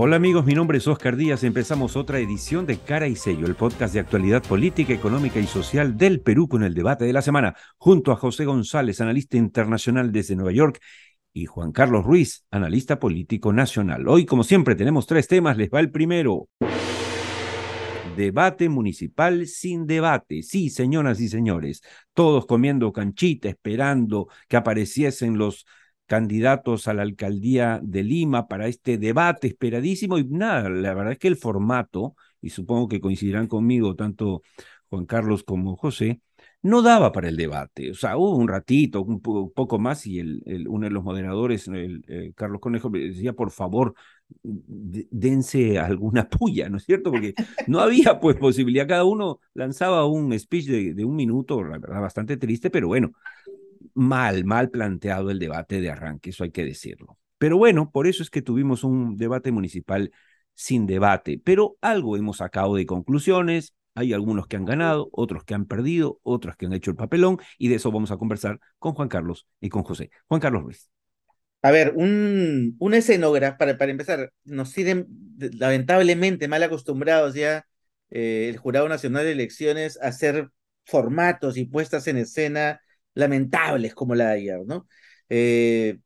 Hola amigos, mi nombre es Oscar Díaz. Empezamos otra edición de Cara y Sello, el podcast de actualidad política, económica y social del Perú con el debate de la semana, junto a José González, analista internacional desde Nueva York, y Juan Carlos Ruiz, analista político nacional. Hoy, como siempre, tenemos tres temas. Les va el primero. Debate municipal sin debate. Sí, señoras y señores, todos comiendo canchita, esperando que apareciesen los candidatos a la alcaldía de Lima para este debate esperadísimo. Y nada, la verdad es que el formato, y supongo que coincidirán conmigo tanto Juan Carlos como José, no daba para el debate. O sea, hubo un ratito, poco más, y uno de los moderadores, Carlos Conejo, me decía, por favor, dense alguna puya, ¿no es cierto? Porque no había pues posibilidad, cada uno lanzaba un speech de un minuto, la verdad bastante triste, pero bueno, mal planteado el debate de arranque, eso hay que decirlo. Pero bueno, por eso es que tuvimos un debate municipal sin debate, pero algo hemos sacado de conclusiones, hay algunos que han ganado, otros que han perdido, otros que han hecho el papelón, y de eso vamos a conversar con Juan Carlos y con José. Juan Carlos Ruiz. A ver, un escenógrafo, para empezar, nos tienen lamentablemente mal acostumbrados ya el Jurado Nacional de Elecciones a hacer formatos y puestas en escena lamentables como la de ayer, ¿no?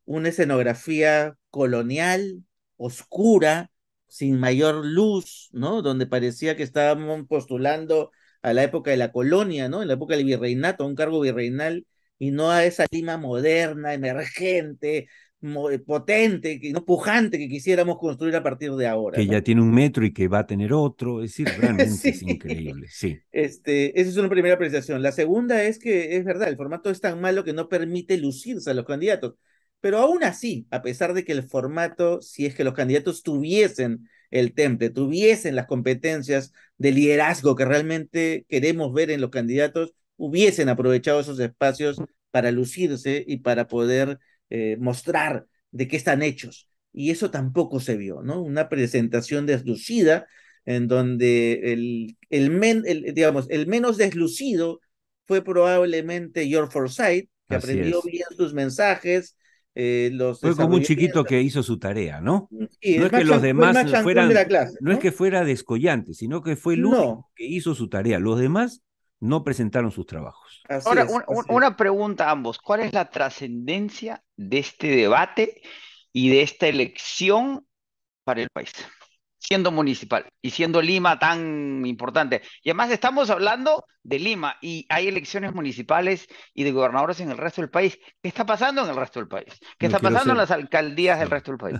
Una escenografía colonial, oscura, sin mayor luz, ¿no? Donde parecía que estábamos postulando a la época de la colonia, ¿no? En la época del virreinato, a un cargo virreinal, y no a esa Lima moderna, emergente, potente, no pujante que quisiéramos construir a partir de ahora, Que ya ¿no? tiene un metro y que va a tener otro, es decir, realmente es Sí. increíble, sí. Esa es una primera apreciación. La segunda es que es verdad, el formato es tan malo que no permite lucirse a los candidatos. Pero aún así, a pesar de que el formato, si es que los candidatos tuviesen el temple, tuviesen las competencias de liderazgo que realmente queremos ver en los candidatos, hubiesen aprovechado esos espacios para lucirse y para poder mostrar de qué están hechos. Y eso tampoco se vio, ¿no? Una presentación deslucida en donde digamos, el menos deslucido fue probablemente George Forsyth, que Así aprendió es. bien sus mensajes, los Fue como un desarrolló bien. chiquito que hizo su tarea, ¿no? Sí, No es que los fue el demás más chancón de fueran, la clase, no es ¿no? que fuera descollante, sino que fue el único No, que hizo su tarea. Los demás no presentaron sus trabajos. así Ahora, es, así es. una pregunta a ambos. ¿Cuál es la trascendencia de este debate y de esta elección para el país? Siendo municipal y siendo Lima tan importante. Y además estamos hablando de Lima y hay elecciones municipales y de gobernadores en el resto del país. ¿Qué está pasando en el resto del país? ¿Qué No está quiero pasando en ser, las alcaldías del sí. resto del país?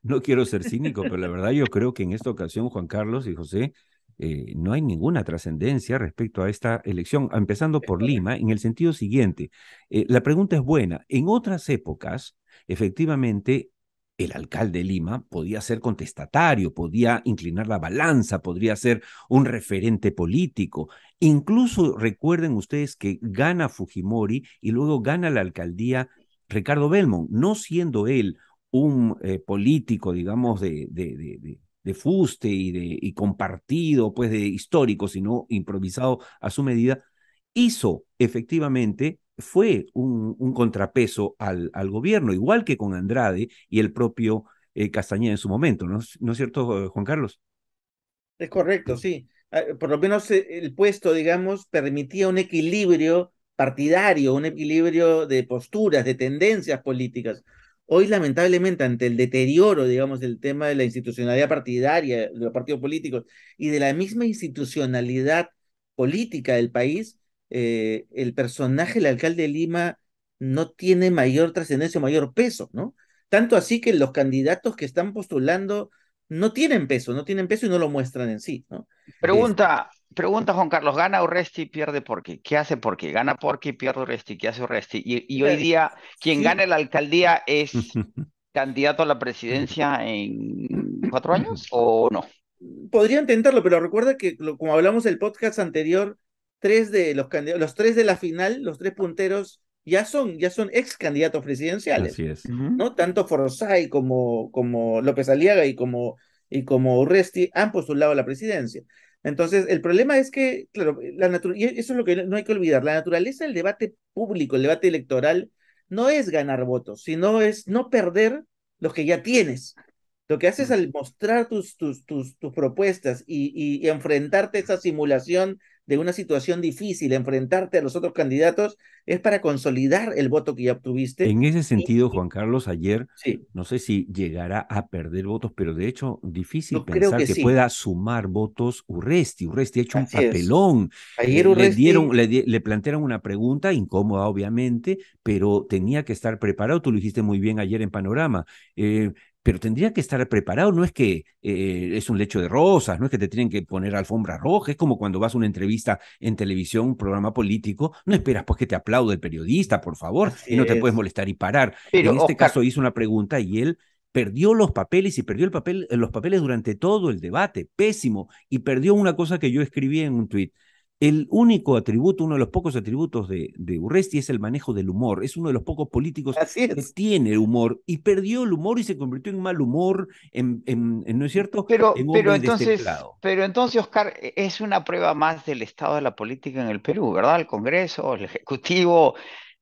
No quiero ser cínico, pero la verdad yo creo que en esta ocasión, Juan Carlos y José, no hay ninguna trascendencia respecto a esta elección, empezando Es por correcto. Lima, en el sentido siguiente. La pregunta es buena. En otras épocas, efectivamente, el alcalde de Lima podía ser contestatario, podía inclinar la balanza, podría ser un referente político. Incluso recuerden ustedes que gana Fujimori y luego gana la alcaldía Ricardo Belmont, no siendo él un político, digamos, de fuste y compartido, pues de histórico, sino improvisado a su medida, hizo efectivamente, fue un contrapeso al gobierno, igual que con Andrade y el propio Castañeda en su momento, ¿no es cierto, Juan Carlos? Es correcto, sí. Por lo menos el puesto, digamos, permitía un equilibrio partidario, un equilibrio de posturas, de tendencias políticas. Hoy, lamentablemente, ante el deterioro, digamos, del tema de la institucionalidad partidaria, de los partidos políticos y de la misma institucionalidad política del país, el personaje, el alcalde de Lima, no tiene mayor trascendencia o mayor peso, ¿no? Tanto así que los candidatos que están postulando no tienen peso y no lo muestran en sí, ¿no? Es, Pregunta Juan Carlos, ¿gana Urresti y pierde Porqui? ¿Qué hace Porqui? ¿Gana Porqui y pierde Urresti? ¿Qué hace Urresti? Y hoy mira, día, quien sí, gane la alcaldía es candidato a la presidencia en 4 años o no? podría intentarlo, pero recuerda que, como hablamos el podcast anterior, tres de los candidatos, los tres de la final, los tres punteros, ya son ex candidatos Así presidenciales, es. Ujú. ¿no? Tanto Forsyth como López Aliaga y como Urresti han postulado a la presidencia. Entonces, el problema es que, claro, y eso es lo que no hay que olvidar, la naturaleza del debate público, el debate electoral, no es ganar votos, sino es no perder los que ya tienes. Lo que haces Mm. al mostrar tus propuestas y enfrentarte a esa simulación de una situación difícil, enfrentarte a los otros candidatos, es para consolidar el voto que ya obtuviste. En ese Y, sentido, Juan Carlos, ayer sí, no sé si llegará a perder votos, pero de hecho difícil yo creo pensar que que sí, pueda sumar votos Urresti. Urresti ha hecho un así es. papelón. Ayer Le Urresti, dieron, le plantearon una pregunta incómoda, obviamente, pero tenía que estar preparado. Tú lo dijiste muy bien ayer en Panorama. Pero tendría que estar preparado. No es que es un lecho de rosas, no es que te tienen que poner alfombra roja. Es como cuando vas a una entrevista en televisión, un programa político, no esperas pues que te aplaude el periodista, por favor, y así no te puedes es. molestar y parar. Pero En este Oscar, caso hizo una pregunta y él perdió los papeles y perdió los papeles durante todo el debate, pésimo, y perdió una cosa que yo escribí en un tuit. El único atributo, uno de los pocos atributos de Urresti es el manejo del humor. Es uno de los pocos políticos Así que es. tiene humor y perdió el humor y se convirtió en mal humor, ¿no es cierto?, en hombre destemplado. pero entonces, Oscar, es una prueba más del estado de la política en el Perú, ¿verdad? El Congreso, el Ejecutivo,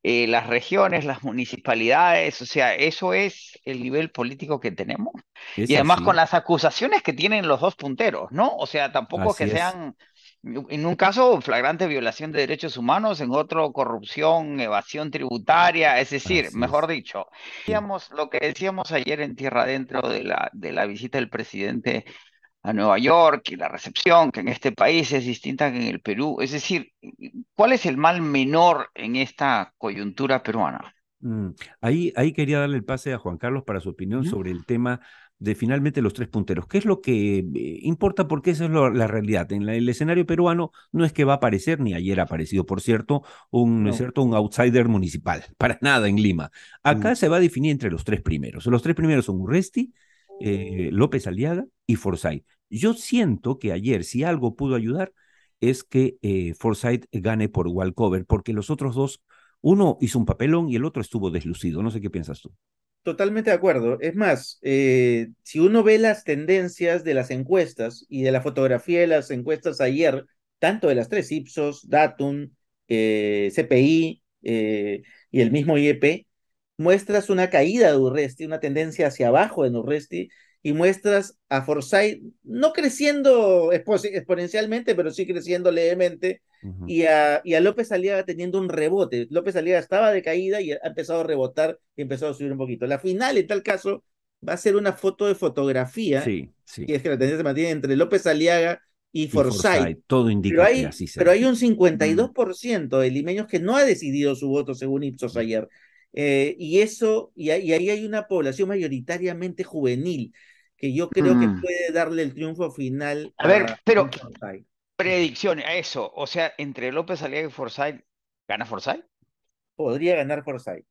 las regiones, las municipalidades, o sea, eso es el nivel político que tenemos. Y Es además con así, las acusaciones que tienen los dos punteros, ¿no? O sea, tampoco que así es. sean, en un caso, flagrante violación de derechos humanos, en otro, corrupción, evasión tributaria, es decir, Así mejor es. dicho, Sí. lo que decíamos ayer en Tierra Adentro de la visita del presidente a Nueva York y la recepción, que en este país es distinta que en el Perú. Es decir, ¿cuál es el mal menor en esta coyuntura peruana? Mm, ahí quería darle el pase a Juan Carlos para su opinión Ujú. sobre el tema de finalmente los tres punteros. ¿Qué es lo que importa? Porque esa es la realidad. En el escenario peruano no es que va a aparecer, ni ayer ha aparecido, por cierto, ¿no es No. cierto?, un outsider municipal, para nada en Lima. Mm. Acá se va a definir entre los tres primeros. Los tres primeros son Urresti, López Aliaga y Forsyth. Yo siento que ayer, si algo pudo ayudar, es que Forsyth gane por walkover, porque los otros dos, uno hizo un papelón y el otro estuvo deslucido. No sé qué piensas tú. Totalmente de acuerdo. Es más, si uno ve las tendencias de las encuestas y de la fotografía de las encuestas ayer, tanto de las tres Ipsos, Datum, CPI y el mismo IEP, muestras una caída de Urresti, una tendencia hacia abajo en Urresti, y muestras a Forsyth no creciendo exponencialmente, pero sí creciendo levemente, Ujú. y a López Aliaga teniendo un rebote. López Aliaga estaba de caída y ha empezado a rebotar y empezó a subir un poquito. La final, en tal caso, va a ser una foto de fotografía, Sí, sí. y es que la tendencia se mantiene entre López Aliaga y Y Forsyth, Forsyth, todo pero indica que hay, así pero será. hay un Mm. 52% de limeños que no ha decidido su voto según Ipsos ayer. Y ahí hay una población mayoritariamente juvenil que yo creo que Mm. puede darle el triunfo final A ver, a pero un Forsyth. predicciones, a eso, o sea, entre López Aliaga y Forsyth, ¿gana Forsyth? Podría ganar Forsyth.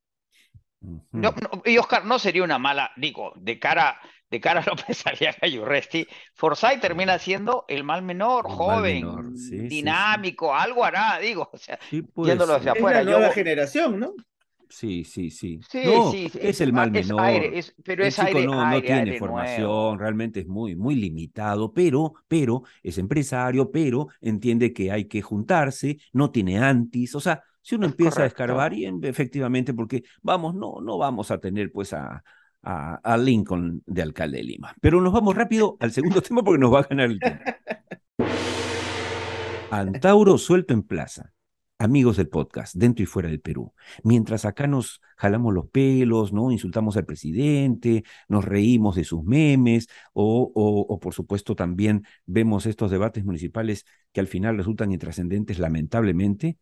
No, Ujú. y Oscar, no sería una mala, digo, de cara a López Aliaga y Urresti, Forsyth termina siendo el mal menor, El mal menor, joven, sí, sí, sí. dinámico, algo hará, digo, o sea, Sí, puede viéndolo hacia ser. Es la afuera, nueva generación, ¿no? Sí, sí, sí. sí, No, sí, sí, es el mal es aire, menor. pero El es chico aire, no tiene aire formación, nuevo. realmente es muy, muy limitado, pero es empresario, pero entiende que hay que juntarse, no tiene antis. O sea, si uno Es empieza a correcto. escarbar, y efectivamente, porque vamos, no vamos a tener pues a Lincoln de alcalde de Lima. Pero nos vamos rápido al segundo tema porque nos va a ganar el tiempo. Antauro suelto en plaza. Amigos del podcast, dentro y fuera del Perú. Mientras acá nos jalamos los pelos, ¿no? Insultamos al presidente, nos reímos de sus memes, o por supuesto también vemos estos debates municipales que al final resultan intrascendentes, lamentablemente.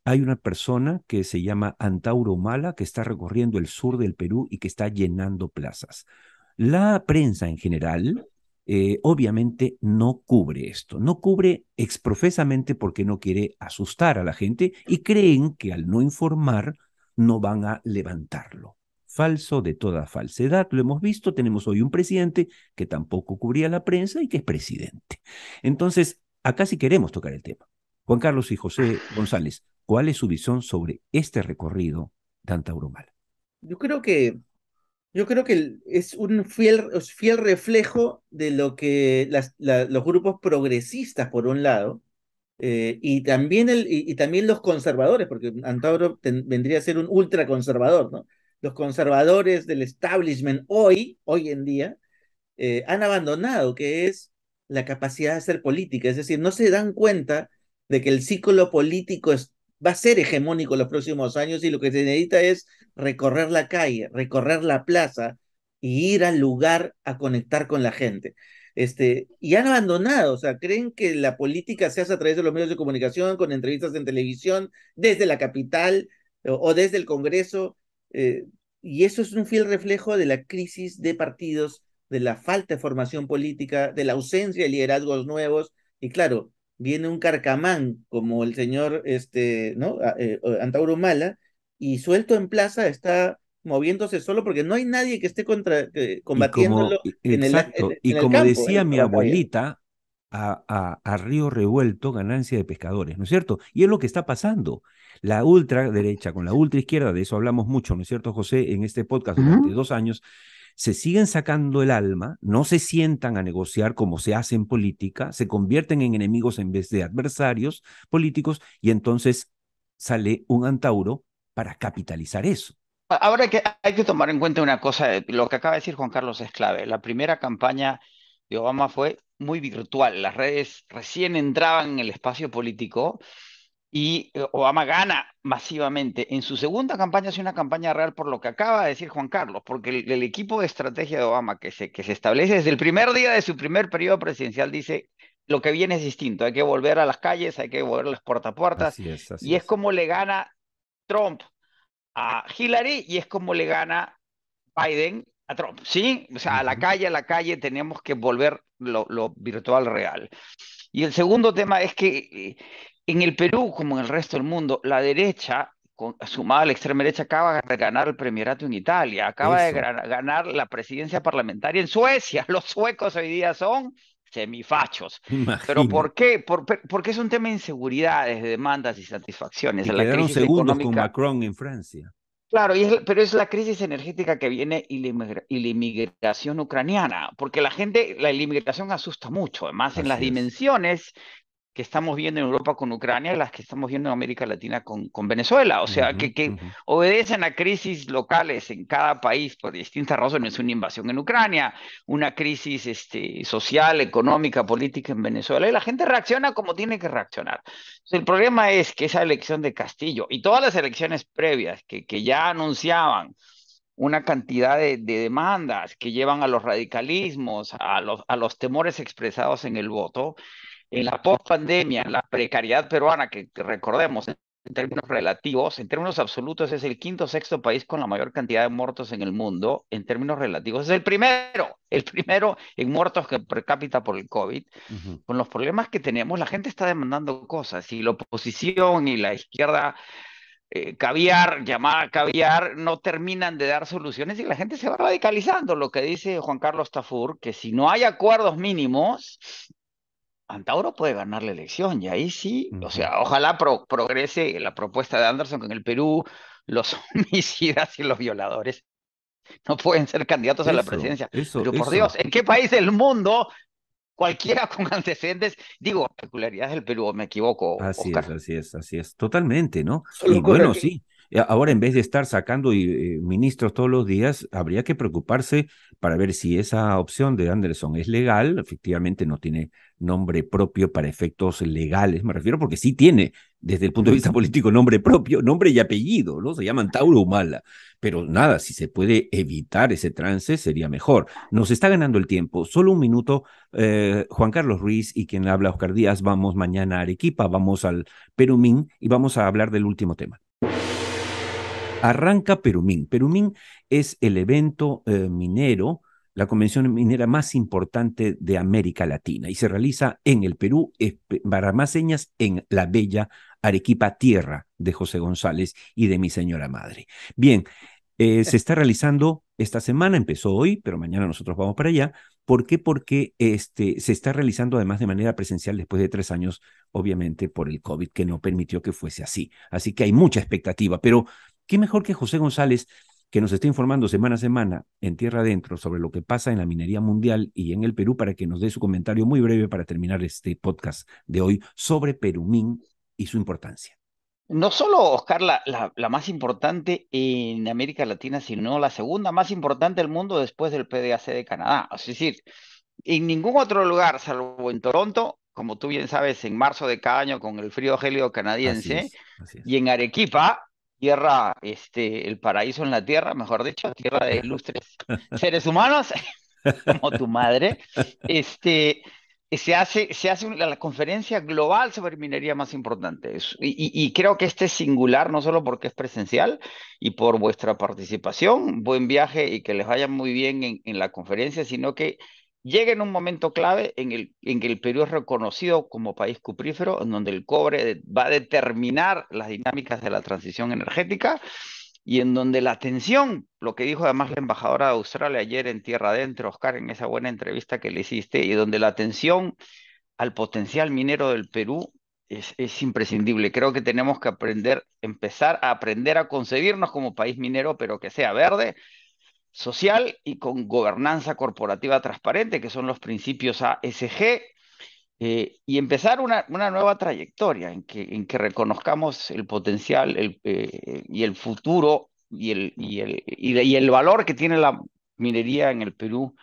Hay una persona que se llama Antauro Humala que está recorriendo el sur del Perú y que está llenando plazas. La prensa en general, obviamente, no cubre esto, no cubre exprofesamente porque no quiere asustar a la gente y creen que al no informar no van a levantarlo. Falso de toda falsedad, lo hemos visto, tenemos hoy un presidente que tampoco cubría la prensa y que es presidente. Entonces, acá sí queremos tocar el tema. Juan Carlos y José González, ¿cuál es su visión sobre este recorrido de Antauro Humala? Yo creo que Yo creo que es un fiel reflejo de lo que los grupos progresistas, por un lado, y también los conservadores, porque Antauro vendría a ser un ultraconservador, ¿no? Los conservadores del establishment hoy en día, han abandonado, que es la capacidad de hacer política. Es decir, no se dan cuenta de que el ciclo político va a ser hegemónico los próximos años y lo que se necesita es recorrer la calle, recorrer la plaza y ir al lugar a conectar con la gente. Y han abandonado, o sea, creen que la política se hace a través de los medios de comunicación, con entrevistas en televisión, desde la capital o desde el Congreso, y eso es un fiel reflejo de la crisis de partidos, de la falta de formación política, de la ausencia de liderazgos nuevos, y claro, viene un carcamán como el señor ¿no? Antauro Humala, y suelto en plaza está moviéndose solo porque no hay nadie que esté combatiéndolo Exacto, y en el como campo, decía mi la batalla. abuelita, a río revuelto, ganancia de pescadores, ¿no es cierto? Y es lo que está pasando. La ultraderecha con la ultraizquierda, de eso hablamos mucho, ¿no es cierto, José? En este podcast durante Ujú. 2 años, se siguen sacando el alma, no se sientan a negociar como se hace en política, se convierten en enemigos en vez de adversarios políticos, y entonces sale un Antauro para capitalizar eso. Ahora hay que tomar en cuenta una cosa, lo que acaba de decir Juan Carlos es clave. La primera campaña de Obama fue muy virtual, las redes recién entraban en el espacio político y Obama gana masivamente. En su segunda campaña es una campaña real por lo que acaba de decir Juan Carlos, porque el equipo de estrategia de Obama que se establece desde el primer día de su primer periodo presidencial dice, lo que viene es distinto, hay que volver a las calles, hay que volver a las puertas a puertas, Así es, así y es es. como le gana Trump a Hillary y es como le gana Biden a Trump, ¿sí? O sea, Ujú. a la calle tenemos que volver lo virtual real. Y el segundo tema es que en el Perú, como en el resto del mundo, la derecha, sumada a la extrema derecha, acaba de ganar el premierato en Italia, acaba de Eso, ganar la presidencia parlamentaria en Suecia. Los suecos hoy día son semifachos. ¿Pero imagina. por qué? Porque es un tema de inseguridades, de demandas y satisfacciones. Y La quedaron crisis segundos con económica. Macron en Francia. Claro, pero es la crisis energética que viene y la inmigración ucraniana, porque la inmigración asusta mucho, además en las Así es. dimensiones que estamos viendo en Europa con Ucrania y las que estamos viendo en América Latina con Venezuela. O sea, Ujú, que ujú. obedecen a crisis locales en cada país por distintas razones. Una invasión en Ucrania, una crisis social, económica, política en Venezuela, y la gente reacciona como tiene que reaccionar. Entonces, el problema es que esa elección de Castillo y todas las elecciones previas que ya anunciaban una cantidad de demandas que llevan a los radicalismos, a los temores expresados en el voto, en la post-pandemia, la precariedad peruana, que recordemos, en términos relativos, en términos absolutos es el quinto o sexto país con la mayor cantidad de muertos en el mundo, en términos relativos es el primero en muertos que per cápita por el COVID. Ujú. Con los problemas que tenemos, la gente está demandando cosas y la oposición y la izquierda caviar, llamada caviar, no terminan de dar soluciones y la gente se va radicalizando. Lo que dice Juan Carlos Tafur, que si no hay acuerdos mínimos, Antauro puede ganar la elección y ahí sí, o Ujú. sea, ojalá progrese la propuesta de Anderson, que en el Perú los homicidas y los violadores no pueden ser candidatos a la Eso, presidencia. eso, Pero por Dios, eso. ¿en qué país del mundo cualquiera con antecedentes, digo, peculiaridades del Perú, me equivoco, Así es, Oscar? así es, así es, totalmente, ¿no? Solo Y ocurre bueno, aquí. sí, ahora en vez de estar sacando ministros todos los días, habría que preocuparse para ver si esa opción de Anderson es legal, efectivamente no tiene nombre propio para efectos legales, me refiero, porque sí tiene, desde el punto de vista político, nombre propio, nombre y apellido, ¿no? Se llaman Tauro Humala, pero nada, si se puede evitar ese trance, sería mejor. Nos está ganando el tiempo, solo un minuto. Juan Carlos Ruiz y quien habla Oscar Díaz, vamos mañana a Arequipa, vamos al Perumín y vamos a hablar del último tema. Arranca Perumín. Perumín es el evento minero, la convención minera más importante de América Latina y se realiza en el Perú, para más señas, en la bella Arequipa, tierra de José González y de mi señora madre. Bien, se está realizando esta semana, empezó hoy, pero mañana nosotros vamos para allá. ¿Por qué? Porque se está realizando además de manera presencial después de 3 años, obviamente por el COVID, que no permitió que fuese así. Así que hay mucha expectativa, pero qué mejor que José González, que nos está informando semana a semana en Tierra Adentro sobre lo que pasa en la minería mundial y en el Perú, para que nos dé su comentario muy breve para terminar este podcast de hoy sobre Perumín y su importancia. No solo, Oscar, la más importante en América Latina, sino la segunda más importante del mundo después del PDAC de Canadá. Es decir, en ningún otro lugar, salvo en Toronto, como tú bien sabes, en marzo de cada año con el frío gélido Así canadiense, es, así es. y en Arequipa, tierra, el paraíso en la tierra, mejor dicho, tierra de ilustres seres humanos, como tu madre, este, la conferencia global sobre minería más importante. Y creo que este es singular, no solo porque es presencial y por vuestra participación, buen viaje y que les vaya muy bien en la conferencia, sino que llega en un momento clave en que el Perú es reconocido como país cuprífero, en donde el cobre va a determinar las dinámicas de la transición energética y en donde la atención, lo que dijo además la embajadora de Australia ayer en Tierra Adentro, Oscar, en esa buena entrevista que le hiciste, y donde la atención al potencial minero del Perú es imprescindible. Creo que tenemos que empezar a aprender a concebirnos como país minero, pero que sea verde, social y con gobernanza corporativa transparente, que son los principios ASG, y empezar una nueva trayectoria en que reconozcamos el potencial y el futuro y el valor que tiene la minería en el Perú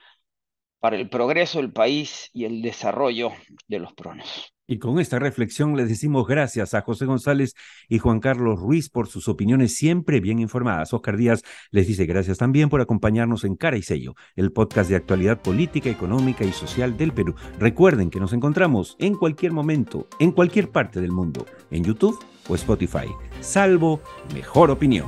para el progreso del país y el desarrollo de los pronos. Y con esta reflexión les decimos gracias a José González y Juan Carlos Ruiz por sus opiniones siempre bien informadas. Oscar Díaz les dice gracias también por acompañarnos en Cara y Sello, el podcast de actualidad política, económica y social del Perú. Recuerden que nos encontramos en cualquier momento, en cualquier parte del mundo, en YouTube o Spotify, salvo Mejor Opinión.